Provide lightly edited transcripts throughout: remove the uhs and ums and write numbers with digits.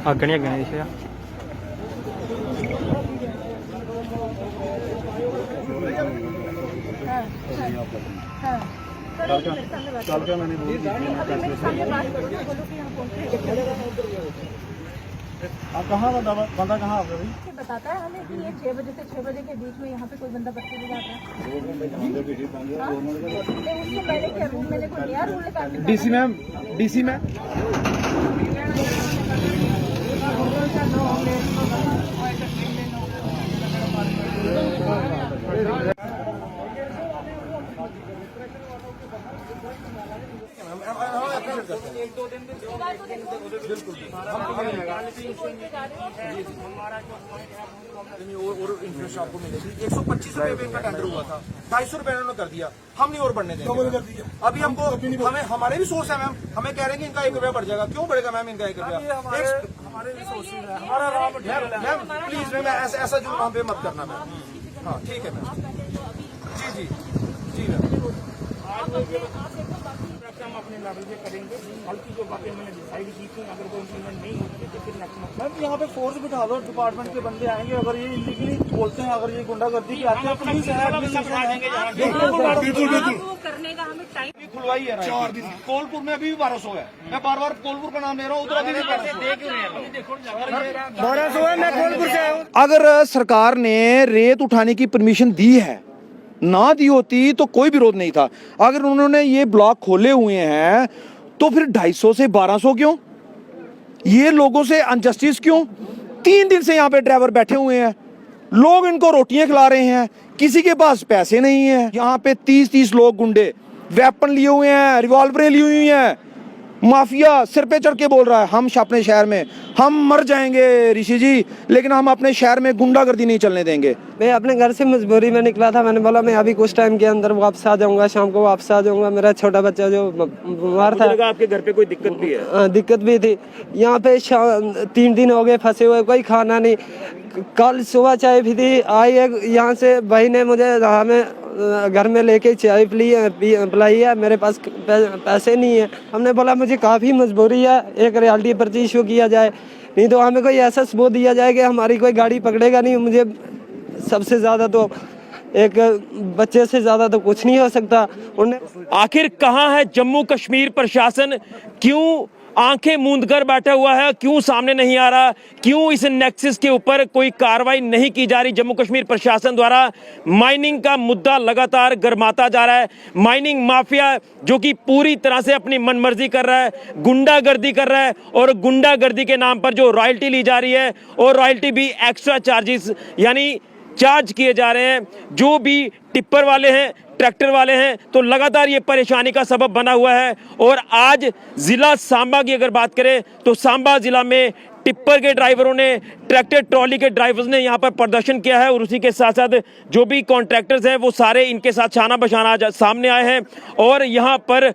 अग्गणी गणेश कल का मैंने बोल आप कहाँ बंदा कहाँ आपका भाई बताता है हमें कि ये 6 बजे से 6 बजे के बीच में यहाँ पे कोई बंदा बच्चे ले जाता है। उससे पहले क्या रूल मैंने कोई नया रूल निकाल डीसी मैम आपको मिलेगी 125 रुपए का टेंडर हुआ था, 250 रुपए इन्होंने कर दिया, हम नहीं और बढ़ने देंगे। अभी हमको हमें हमारे भी सोर्स है मैम, हमें कह रहे हैं कि इनका 1 रुपया बढ़ जाएगा। क्यों बढ़ेगा मैम इनका 1 रुपया? मैम प्लीज मैम ऐसा जो वहाँ पे मत करना मैम। हाँ ठीक है मैम। जी जी जी मैम। हम अपने लेवल पे करेंगे। हल्की जो बातें मैंने डिसाइड की थी, अगर वो इम्प्लीमेंट नहीं होती तो फिर मैम यहाँ पे फोर्स बिठा दो, डिपार्टमेंट के बंदे आएंगे। अगर ये इलीगली बोलते हैं, अगर ये गुंडागर्दी की आते हैं, पुलिस है, वो करने का हमें टाइम खुलवाई है 4 दिन। कोलपुर में अभी भी 1200 है। मैं बार बार कोलपुर का नाम ले रहा हूँ, उधर अभी भी 1200 है। मैं कोलपुर से आया हूँ। अगर सरकार ने रेत उठाने की परमिशन दी है, ना दी होती तो कोई विरोध नहीं था। अगर उन्होंने ये ब्लॉक खोले हुए हैं तो फिर 250 से 1200 क्यों? ये लोगों से अनजस्टिस क्यों? 3 दिन से यहाँ पे ड्राइवर बैठे हुए हैं, लोग इनको रोटियां खिला रहे हैं, किसी के पास पैसे नहीं है। यहाँ पे 30-30 लोग गुंडे वेपन लिए हुए हैं, रिवॉल्वरें ली हुई हैं, माफिया सिर पे चढ़ के बोल रहा है हम अपने शहर में हम मर जाएंगे ऋषि जी, लेकिन हम अपने शहर में गुंडागर्दी नहीं चलने देंगे। मैं अपने घर से मजबूरी में निकला था। मैंने बोला मैं अभी कुछ टाइम के अंदर वापस आ जाऊंगा, शाम को वापस आ जाऊंगा। मेरा छोटा बच्चा जो बीमार था। आपके घर पे कोई दिक्कत भी है? दिक्कत भी थी। यहाँ पे 3 दिन हो गए फंसे हुए, कोई खाना नहीं। कल सुबह चाय भी थी, आई यहाँ से भाई ने मुझे हमें घर में लेके चाय पिलाई है। मेरे पास पैसे नहीं है। हमने बोला मुझे काफ़ी मजबूरी है, एक रियल्टी पर्ची इशू किया जाए, नहीं तो हमें कोई ऐसा सबूत दिया जाए कि हमारी कोई गाड़ी पकड़ेगा नहीं। मुझे सबसे ज़्यादा तो एक बच्चे से ज़्यादा तो कुछ नहीं हो सकता। उन्हें आखिर कहाँ है जम्मू कश्मीर प्रशासन? क्यों आंखें मूंद कर बैठा हुआ है? क्यों सामने नहीं आ रहा? क्यों इस नेक्सस के ऊपर कोई कार्रवाई नहीं की जा रही जम्मू कश्मीर प्रशासन द्वारा? माइनिंग का मुद्दा लगातार गर्माता जा रहा है। माइनिंग माफिया जो कि पूरी तरह से अपनी मनमर्जी कर रहा है, गुंडागर्दी कर रहा है, और गुंडागर्दी के नाम पर जो रॉयल्टी ली जा रही है, और रॉयल्टी भी एक्स्ट्रा चार्जेस यानी चार्ज किए जा रहे हैं। जो भी टिप्पर वाले हैं, ट्रैक्टर वाले हैं, तो लगातार ये परेशानी का सबब बना हुआ है। और आज जिला सांबा की अगर बात करें तो सांबा जिला में टिप्पर के ड्राइवरों ने, ट्रैक्टर ट्रॉली के ड्राइवर्स ने यहाँ पर प्रदर्शन किया है, और उसी के साथ साथ जो भी कॉन्ट्रैक्टर्स हैं वो सारे इनके साथ शाना बशाना सामने आए हैं। और यहाँ पर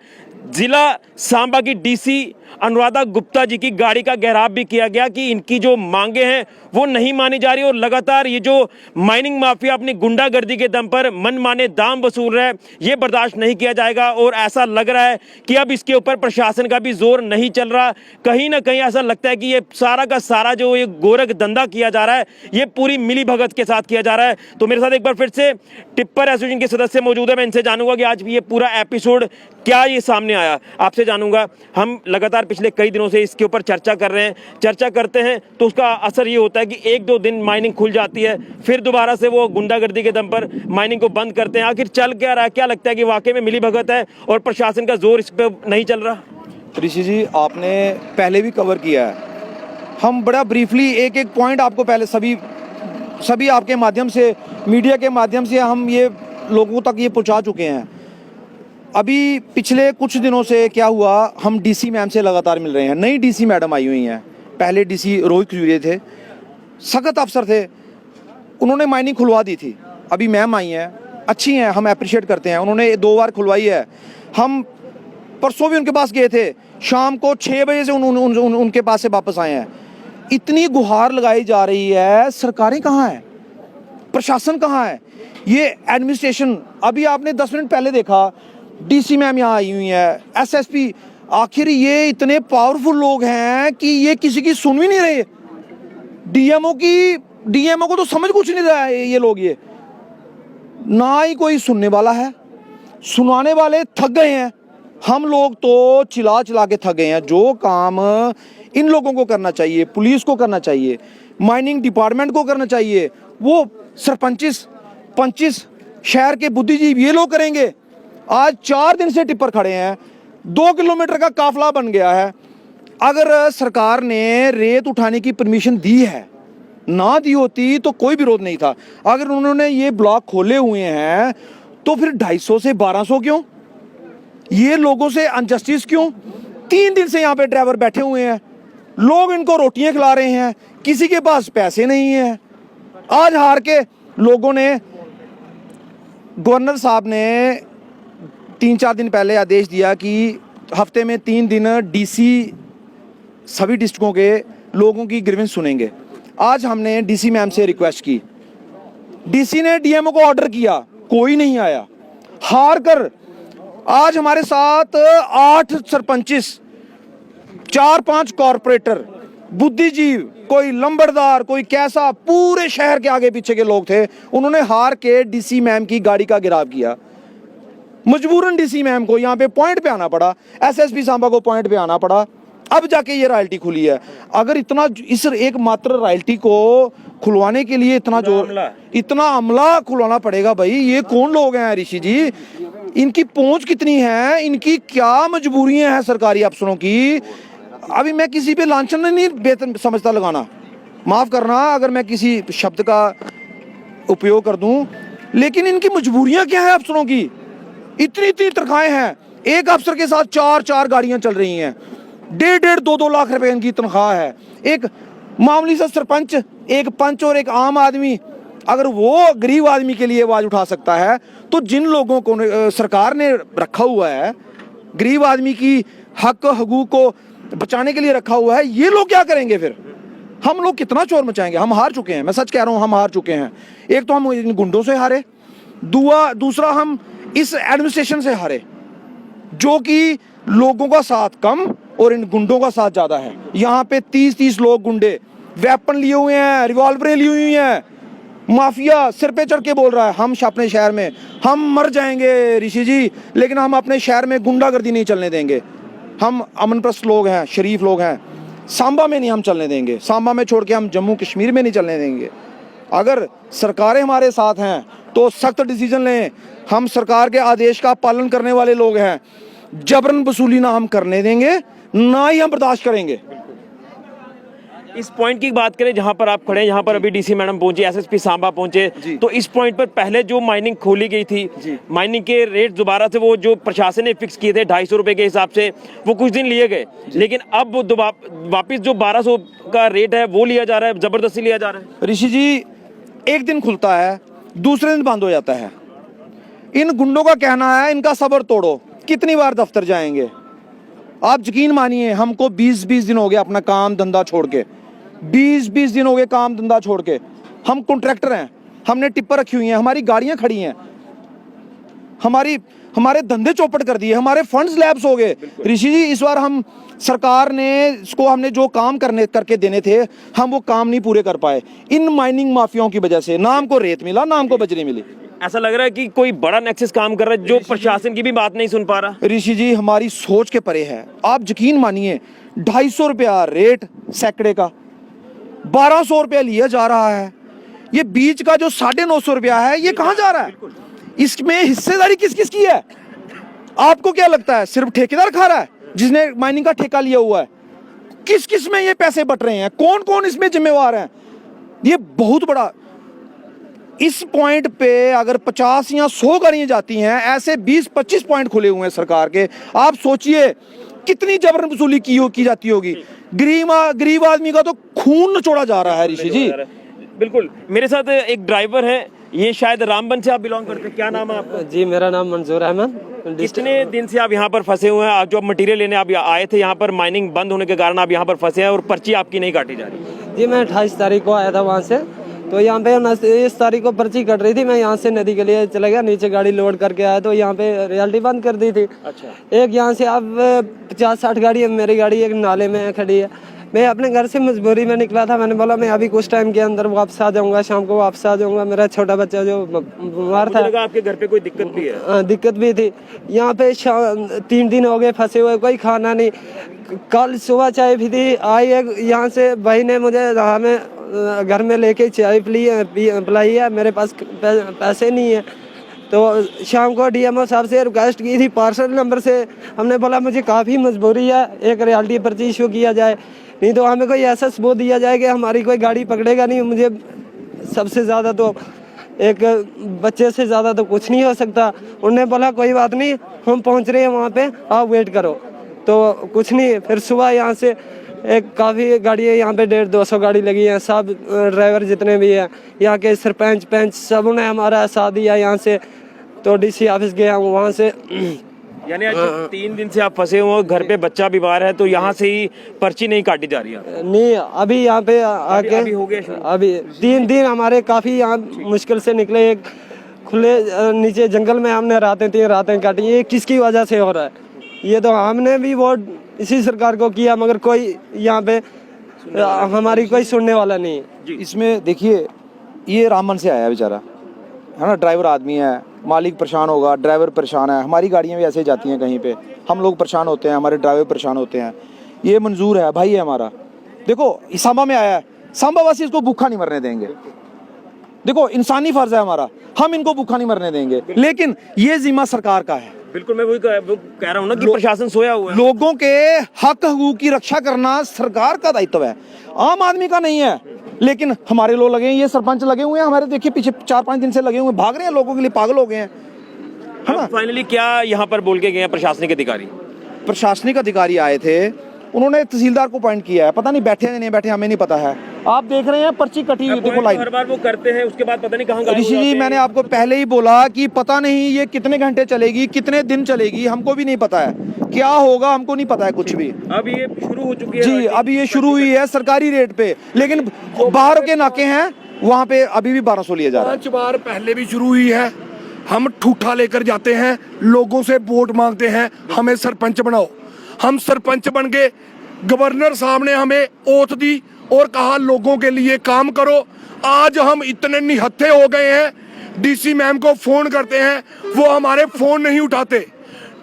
जिला सांबा की डीसी अनुराधा गुप्ता जी की गाड़ी का घेराव भी किया गया कि इनकी जो मांगे हैं वो नहीं मानी जा रही, और लगातार ये जो माइनिंग माफिया अपनी गुंडागर्दी के दम पर मनमाने दाम वसूल रहा है, ये बर्दाश्त नहीं किया जाएगा। और ऐसा लग रहा है कि अब इसके ऊपर प्रशासन का भी जोर नहीं चल रहा। कहीं ना कहीं ऐसा लगता है कि ये सारा का सारा जो ये गोरख धंधा किया जा रहा है, ये पूरी मिली भगत के साथ किया जा रहा है। तो मेरे साथ एक बार फिर से टिप्पर एसोसिएशन के सदस्य मौजूद है। मैं इनसे जानूंगा कि आज भी ये पूरा एपिसोड क्या ये सामने आया, आपसे जानूंगा। हम लगातार पिछले कई दिनों से इसके ऊपर चर्चा कर रहे हैं, चर्चा करते हैं तो उसका असर ये होता है कि 1-2 दिन माइनिंग खुल जाती है, फिर दोबारा से वो गुंडागर्दी के दम पर माइनिंग को बंद करते हैं। आखिर चल क्या रहा है? क्या लगता है कि वाकई में मिली भगत है और प्रशासन का जोर इस पर नहीं चल रहा? ऋषि जी, आपने पहले भी कवर किया है, हम बड़ा ब्रीफली एक एक पॉइंट आपको पहले सभी आपके माध्यम से, मीडिया के माध्यम से हम ये लोगों तक ये पहुंचा चुके हैं। अभी पिछले कुछ दिनों से क्या हुआ, हम डीसी मैम से लगातार मिल रहे हैं। नई डीसी मैडम आई हुई हैं, पहले डीसी रोहित खजूरिया थे, सख्त अफसर थे, उन्होंने माइनिंग खुलवा दी थी। अभी मैम आई हैं, अच्छी हैं, हम अप्रिशिएट करते हैं। उन्होंने 2 बार खुलवाई है। हम परसों भी उनके पास गए थे, शाम को 6 बजे से उनके पास से वापस आए हैं। इतनी गुहार लगाई जा रही है, सरकारें कहाँ हैं? प्रशासन कहाँ है? ये एडमिनिस्ट्रेशन, अभी आपने 10 मिनट पहले देखा डीसी मैम यहाँ आई हुई है, एसएसपी, आखिर ये इतने पावरफुल लोग हैं कि ये किसी की सुन भी नहीं रहे। डीएमओ को तो समझ कुछ नहीं रहा है ये लोग, ये ना ही कोई सुनने वाला है, सुनाने वाले थक गए हैं। हम लोग तो चिल्ला चिल्ला के थक गए हैं। जो काम इन लोगों को करना चाहिए, पुलिस को करना चाहिए, माइनिंग डिपार्टमेंट को करना चाहिए, वो सरपंचिस पंचिस शहर के बुद्धिजीवी ये लोग करेंगे। आज 4 दिन से टिप्पर खड़े हैं, 2 किलोमीटर का काफिला बन गया है। अगर सरकार ने रेत उठाने की परमिशन दी है, ना दी होती तो कोई विरोध नहीं था। अगर उन्होंने ये ब्लॉक खोले हुए हैं तो फिर 250 से 1200 क्यों? ये लोगों से अनजस्टिस क्यों? 3 दिन से यहाँ पे ड्राइवर बैठे हुए हैं, लोग इनको रोटियां खिला रहे हैं, किसी के पास पैसे नहीं है। आज हार के लोगों ने, गवर्नर साहब ने 3-4 दिन पहले आदेश दिया कि हफ्ते में 3 दिन डीसी सभी डिस्ट्रिक्टों के लोगों की ग्रीवेंस सुनेंगे। आज हमने डीसी मैम से रिक्वेस्ट की, डीसी ने डीएमओ को ऑर्डर किया, कोई नहीं आया। हार कर आज हमारे साथ 8 सरपंचिस, 4-5 कॉरपोरेटर, बुद्धिजीव, कोई लंबरदार, कोई कैसा, पूरे शहर के आगे पीछे के लोग थे। उन्होंने हार के डीसी मैम की गाड़ी का घेराव किया। मजबूरन डीसी मैम को यहाँ पे पॉइंट पे आना पड़ा, एसएसपी सांबा को पॉइंट पे आना पड़ा, अब जाके ये रॉयल्टी खुली है। अगर इतना इस एकमात्र रॉयल्टी को खुलवाने के लिए इतना अमला खुलवाना पड़ेगा, भाई ये कौन लोग हैं ऋषि जी? इनकी पहुंच कितनी है, इनकी क्या मजबूरियां हैं सरकारी अफसरों की? अभी मैं किसी पे लांछन नहीं बेहतर समझता लगाना, माफ करना अगर मैं किसी शब्द का उपयोग कर दूं, लेकिन इनकी मजबूरियां क्या है अफसरों की? इतनी तनख्वाहें हैं, एक अफसर के साथ 4 गाड़ियां चल रही हैं, 1.5 2 लाख रुपए इनकी तनख्वाह है। एक मामूली सा सरपंच, एक पंच और एक आम आदमी, अगर वो गरीब आदमी के लिए आवाज उठा सकता है, तो जिन लोगों को सरकार ने रखा हुआ है, गरीब आदमी की हक हकूक को बचाने के लिए रखा हुआ है, ये लोग क्या करेंगे फिर? हम लोग कितना चोर मचाएंगे? हम हार चुके हैं, मैं सच कह रहा हूं, हम हार चुके हैं। एक तो हम इन गुंडों से हारे, दूसरा हम इस एडमिनिस्ट्रेशन से हारे, जो कि लोगों का साथ कम और इन गुंडों का साथ ज्यादा है। यहाँ पे 30 लोग गुंडे वेपन लिए हुए हैं, रिवॉल्वरें ली हुई हैं, माफिया सिर पे चढ़ के बोल रहा है हम अपने शहर में हम मर जाएंगे ऋषि जी, लेकिन हम अपने शहर में गुंडागर्दी नहीं चलने देंगे। हम अमनप्रस्त लोग हैं, शरीफ लोग हैं, सांबा में नहीं हम चलने देंगे, सांबा में छोड़ के हम जम्मू कश्मीर में नहीं चलने देंगे। अगर सरकारें हमारे साथ हैं तो सख्त डिसीजन लें। हम सरकार के आदेश का पालन करने वाले लोग हैं, जबरन वसूली ना हम करने देंगे, ना ही हम बर्दाश्त करेंगे। इस पॉइंट की बात करें जहां पर आप खड़े हैं, यहाँ पर अभी डीसी मैडम पहुंचे, एसएसपी सांबा पहुंचे, तो इस पॉइंट पर पहले जो माइनिंग खोली गई थी, माइनिंग के रेट दोबारा से वो जो प्रशासन ने फिक्स किए थे 250 रुपए के हिसाब से, वो कुछ दिन लिए गए, लेकिन अब वापिस जो 1200 का रेट है वो लिया जा रहा है, जबरदस्ती लिया जा रहा है। ऋषि जी, एक दिन खुलता है, दूसरे दिन बंद हो जाता है। इन गुंडों का कहना है इनका सब्र तोड़ो, कितनी बार दफ्तर जाएंगे? आप यकीन मानिए, हमको 20 दिन हो गया अपना काम धंधा छोड़ के, 20 दिन हो गए काम धंधा छोड़ के। हम कॉन्ट्रैक्टर हैं, हमने टिप्पर रखी हुई हैं, हमारी गाड़ियां खड़ी हैं, हमारे धंधे चौपट कर दिए, हमारे फंड्स लैप्स हो गए। ऋषि जी, इस बार हम सरकार ने इसको हमने जो काम करके देने थे, हम वो काम नहीं पूरे कर पाए इन माइनिंग माफियाओं की वजह से। ना हमको रेत मिला, ना हमको बजरी मिली। ऐसा लग रहा है कि कोई बड़ा नेक्सस काम कर रहा है जो प्रशासन की भी बात नहीं सुन पा रहा। ऋषि जी, हमारी सोच के परे है। आप यकीन मानिए, 250 रुपया रेट सैकड़े का, 1200 रुपया लिया जा रहा है। ये बीच का जो 950 रुपया है, ये कहाँ जा रहा है? इसमें हिस्सेदारी किस किस की है? आपको क्या लगता है सिर्फ ठेकेदार खा रहा है जिसने माइनिंग का ठेका लिया हुआ है? किस किस में ये पैसे बट रहे हैं? कौन कौन इसमें जिम्मेवार हैं? ये बहुत बड़ा, इस पॉइंट पे अगर 50 या 100 गाड़ियां जाती हैं, ऐसे 20-25 पॉइंट खुले हुए हैं सरकार के। आप सोचिए कितनी जबरन वसूली की जाती होगी। गरीब आदमी का तो खून निचोड़ा जा रहा है ऋषि जी। बिल्कुल। मेरे साथ एक ड्राइवर है, ये शायद रामबन से आप बिलोंग करते हैं, क्या नाम है आपका? जी, मेरा नाम मंजूर अहमद। कितने दिन से आप यहाँ पर फंसे हुए हैं? आप जो मटेरियल लेने आप आए थे यहाँ पर, माइनिंग बंद होने के कारण आप यहाँ पर फंसे हैं और पर्ची आपकी नहीं काटी जा रही? जी, मैं 28 तारीख को आया था वहाँ से, तो यहाँ पे 29 तारीख को पर्ची कट रही थी, मैं यहाँ से नदी के लिए चला गया, नीचे गाड़ी लोड करके आया तो यहाँ पे रियल्टी बंद कर दी थी। अच्छा। एक यहाँ से अब 50-60 गाड़ी है, मेरी गाड़ी एक नाले में खड़ी है। मैं अपने घर से मजबूरी में निकला था, मैंने बोला मैं अभी कुछ टाइम के अंदर वापस आ जाऊंगा, शाम को वापस आ जाऊंगा। मेरा छोटा बच्चा जो बीमार था, आपके घर पे कोई दिक्कत भी है? दिक्कत भी थी। यहाँ पे 3 दिन हो गए फंसे हुए, कोई खाना नहीं। कल सुबह चाय भी थी, आई है यहाँ से भाई ने मुझे हमें घर में लेके चाय पिलाई है, मेरे पास पैसे नहीं है। तो शाम को डीएमओ साहब से रिक्वेस्ट की थी पार्सल नंबर से, हमने बोला मुझे काफ़ी मजबूरी है, एक रियल्टी पर्ची इशू किया जाए, नहीं तो हमें कोई ऐसा सबूत दिया जाए कि हमारी कोई गाड़ी पकड़ेगा नहीं। मुझे सबसे ज़्यादा तो एक बच्चे से ज़्यादा तो कुछ नहीं हो सकता। उन्होंने बोला कोई बात नहीं, हम पहुंच रहे हैं वहाँ पे, आप वेट करो। तो कुछ नहीं, फिर सुबह यहाँ से एक काफ़ी गाड़ी है, यहाँ पे 150-200 गाड़ी लगी है, सब ड्राइवर जितने भी हैं, यहाँ के सरपंच पंच सब ने हमारा साथ दिया। यहाँ से तो डीसी ऑफिस गया हूँ, वहाँ से यानी आज 3 दिन से आप फंसे हुए हो, घर पे बच्चा बीमार है, तो यहाँ से ही पर्ची नहीं काटी जा रही है? नहीं, अभी यहाँ पे आके अभी हो गया शुरू? अभी 3 दिन हमारे काफ़ी यहाँ मुश्किल से निकले। एक खुले नीचे जंगल में हमने रातें काटी। ये किसकी वजह से हो रहा है? ये तो हमने भी वोट इसी सरकार को किया, मगर कोई यहाँ पे हमारी कोई सुनने वाला नहीं है। इसमें देखिए, ये रामबन से आया बेचारा, है ना, ड्राइवर आदमी है, मालिक परेशान होगा, ड्राइवर परेशान है, हमारी गाड़ियाँ भी ऐसे ही जाती हैं कहीं पे, हम लोग परेशान होते हैं, हमारे ड्राइवर परेशान होते हैं। ये मंजूर है, भाई है हमारा। देखो सांबा में आया है, सांबा वासी इसको भूखा नहीं मरने देंगे। देखो इंसानी फर्ज है हमारा, हम इनको भूखा नहीं मरने देंगे, लेकिन ये जिम्मा सरकार का है। बिल्कुल, मैं वही कह रहा हूँ ना कि प्रशासन सोया हुआ है। लोगों के हक हकूक की रक्षा करना सरकार का दायित्व है, आम आदमी का नहीं है। लेकिन हमारे लोग लगे हैं, ये सरपंच लगे हुए हैं हमारे, देखिए पीछे 4-5 दिन से लगे हुए, भाग रहे हैं लोगों के लिए, पागल हो गए हैं, है ना। फाइनली क्या यहाँ पर बोल के गए हैं प्रशासनिक अधिकारी? प्रशासनिक अधिकारी आए थे, उन्होंने तहसीलदार को अपॉइंट किया है, पता नहीं बैठे हैं नहीं बैठे, हमें नहीं पता है। आप देख रहे हैं पर्ची कटी हुई, देखो लाइन। हर बार वो करते हैं, उसके बाद पता नहीं कहाँ ऋषि जी, मैंने आपको पहले ही बोला कि पता नहीं ये कितने घंटे चलेगी, कितने दिन चलेगी, हमको भी नहीं पता है, क्या होगा हमको नहीं पता है कुछ भी। अब ये शुरू हो चुकी है जी, अभी ये शुरू हुई है सरकारी रेट पे, लेकिन बाहर के नाके हैं वहाँ पे अभी भी 1200 लिया जा रहा है। 5 बार पहले भी शुरू हुई है। हम ठूठा लेकर जाते हैं, लोगों से वोट मांगते हैं, हमें सरपंच बनाओ। हम सरपंच बन गए, गवर्नर साहब ने हमें ओथ दी और कहा लोगों के लिए काम करो। आज हम इतने निहत्थे हो गए हैं, डीसी मैम को फोन करते हैं, वो हमारे फोन नहीं उठाते।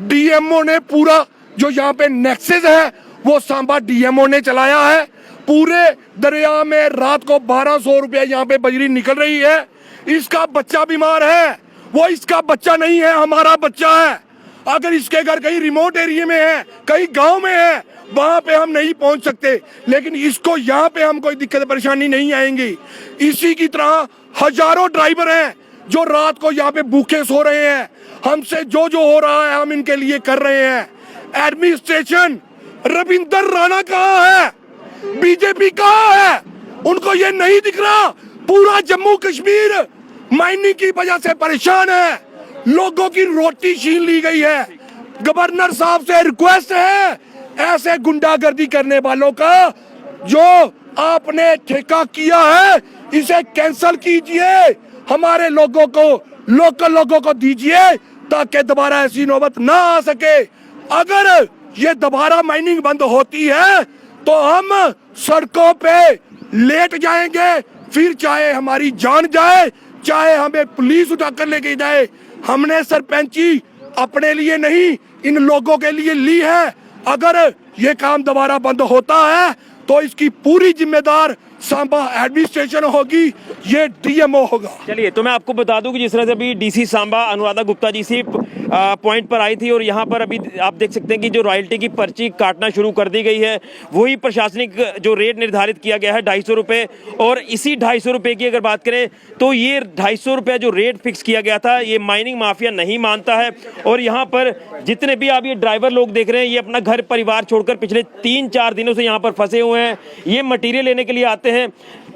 डीएमओ ने पूरा जो यहाँ पे नेक्सस है वो सांबा डीएमओ ने चलाया है। पूरे दरिया में रात को 1200 रुपया यहाँ पे बजरी निकल रही है। इसका बच्चा बीमार है, वो इसका बच्चा नहीं है, हमारा बच्चा है। अगर इसके घर कहीं रिमोट एरिया में है, कहीं गांव में है, वहां पे हम नहीं पहुंच सकते, लेकिन इसको यहाँ पे हम कोई दिक्कत परेशानी नहीं आएंगी। इसी की तरह हजारों ड्राइवर हैं जो रात को यहाँ पे भूखे सो रहे हैं। हमसे जो हो रहा है हम इनके लिए कर रहे हैं। एडमिनिस्ट्रेशन, रविंदर राणा कहाँ है, बीजेपी कहाँ है, उनको ये नहीं दिख रहा। पूरा जम्मू कश्मीर माइनिंग की वजह से परेशान है, लोगों की रोटी छीन ली गई है। गवर्नर साहब से रिक्वेस्ट है, ऐसे गुंडागर्दी करने वालों का जो आपने ठेका किया है इसे कैंसिल कीजिए, हमारे लोगों को, लोकल लोगों को दीजिए, ताकि दोबारा ऐसी नौबत ना आ सके। अगर ये दोबारा माइनिंग बंद होती है तो हम सड़कों पे लेट जाएंगे, फिर चाहे हमारी जान जाए, चाहे हमें पुलिस उठाकर लेके जाए। हमने सरपंची अपने लिए नहीं, इन लोगों के लिए ली है। अगर ये काम दोबारा बंद होता है तो इसकी पूरी जिम्मेदार सांबा एडमिनिस्ट्रेशन होगी, ये डीएमओ होगा। चलिए, तो मैं आपको बता दूं कि जिस तरह से अभी DC Samba Anuradha Gupta ji C point पर आई थी, और यहाँ पर अभी आप देख सकते हैं कि जो रॉयल्टी की पर्ची काटना शुरू कर दी गई है, वही प्रशासनिक जो रेट निर्धारित किया गया है 250 रुपये। और इसी 250 रुपये की अगर बात करें तो ये 250 रुपये जो रेट फिक्स किया गया था, ये माइनिंग माफिया नहीं मानता है। और यहाँ पर जितने भी आप ये ड्राइवर लोग देख रहे हैं, ये अपना घर परिवार छोड़कर पिछले 3-4 दिनों से यहाँ पर फंसे हुए हैं। ये मटीरियल लेने के लिए आते हैं,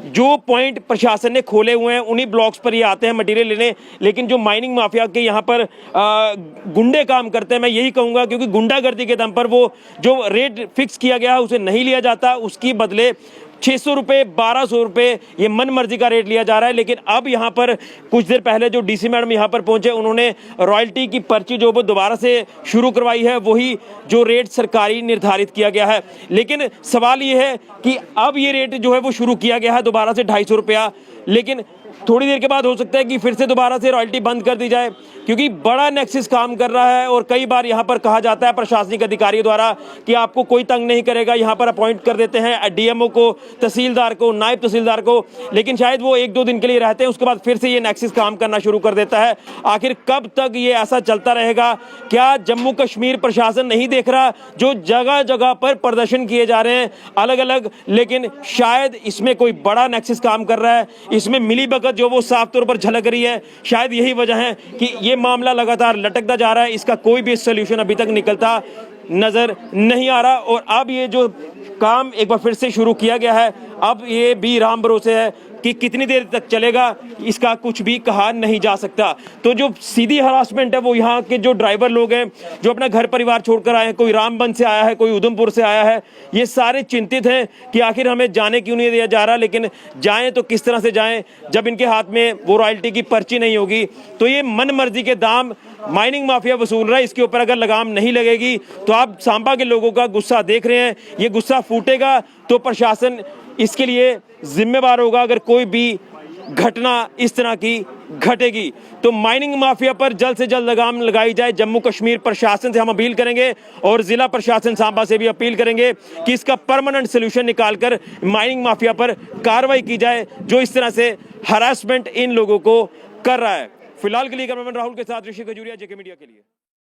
जो पॉइंट प्रशासन ने खोले हुए हैं उन्हीं ब्लॉक्स पर ये आते हैं मटेरियल लेने। लेकिन जो माइनिंग माफिया के यहाँ पर गुंडे काम करते हैं, मैं यही कहूँगा, क्योंकि गुंडागर्दी के दम पर वो जो रेट फिक्स किया गया है उसे नहीं लिया जाता, उसकी बदले 600 रुपये 1200 रुपये ये मन मर्जी का रेट लिया जा रहा है। लेकिन अब यहाँ पर कुछ देर पहले जो डीसी मैडम यहाँ पर पहुंचे, उन्होंने रॉयल्टी की पर्ची जो वो दोबारा से शुरू करवाई है, वही जो रेट सरकारी निर्धारित किया गया है। लेकिन सवाल ये है कि अब ये रेट जो है वो शुरू किया गया है दोबारा से 250 रुपया, लेकिन थोड़ी देर के बाद हो सकता है कि फिर से दोबारा से रॉयल्टी बंद कर दी जाए, क्योंकि बड़ा नेक्सस काम कर रहा है। और कई बार यहाँ पर कहा जाता है प्रशासनिक अधिकारियों द्वारा कि आपको कोई तंग नहीं करेगा, यहाँ पर अपॉइंट कर देते हैं डीएमओ को, तहसीलदार को, नायब तहसीलदार को, लेकिन शायद वो 1-2 दिन के लिए रहते हैं, उसके बाद फिर से ये नेक्सस काम करना शुरू कर देता है। आखिर कब तक ये ऐसा चलता रहेगा? क्या जम्मू कश्मीर प्रशासन नहीं देख रहा जो जगह जगह पर प्रदर्शन किए जा रहे हैं अलग अलग, लेकिन शायद इसमें कोई बड़ा नेक्सस काम कर रहा है, इसमें मिली भगत जो वो साफ तौर पर झलक रही है। शायद यही वजह है कि ये मामला लगातार लटकता जा रहा है, इसका कोई भी सॉल्यूशन अभी तक निकलता नजर नहीं आ रहा। और अब ये जो काम एक बार फिर से शुरू किया गया है, अब ये भी राम भरोसे है कि कितनी देर तक चलेगा इसका कुछ भी कहा नहीं जा सकता। तो जो सीधी हरासमेंट है वो यहाँ के जो ड्राइवर लोग हैं जो अपना घर परिवार छोड़कर आए हैं, कोई रामबन से आया है, कोई उधमपुर से आया है, ये सारे चिंतित हैं कि आखिर हमें जाने क्यों नहीं दिया जा रहा। लेकिन जाएं तो किस तरह से जाएं जब इनके हाथ में वो रॉयल्टी की पर्ची नहीं होगी। तो ये मन मर्जी के दाम माइनिंग माफिया वसूल रहा है, इसके ऊपर अगर लगाम नहीं लगेगी तो आप सांबा के लोगों का गुस्सा देख रहे हैं, ये गुस्सा फूटेगा तो प्रशासन इसके लिए जिम्मेवार होगा अगर कोई भी घटना इस तरह की घटेगी। तो माइनिंग माफिया पर जल्द से जल्द लगाम लगाई जाए। जम्मू कश्मीर प्रशासन से हम अपील करेंगे और जिला प्रशासन सांबा से भी अपील करेंगे कि इसका परमानेंट सोल्यूशन निकालकर माइनिंग माफिया पर कार्रवाई की जाए जो इस तरह से हरासमेंट इन लोगों को कर रहा है। फिलहाल के लिए कैमरामैन राहुल के साथ ऋषि खजूरिया, जेके मीडिया के लिए।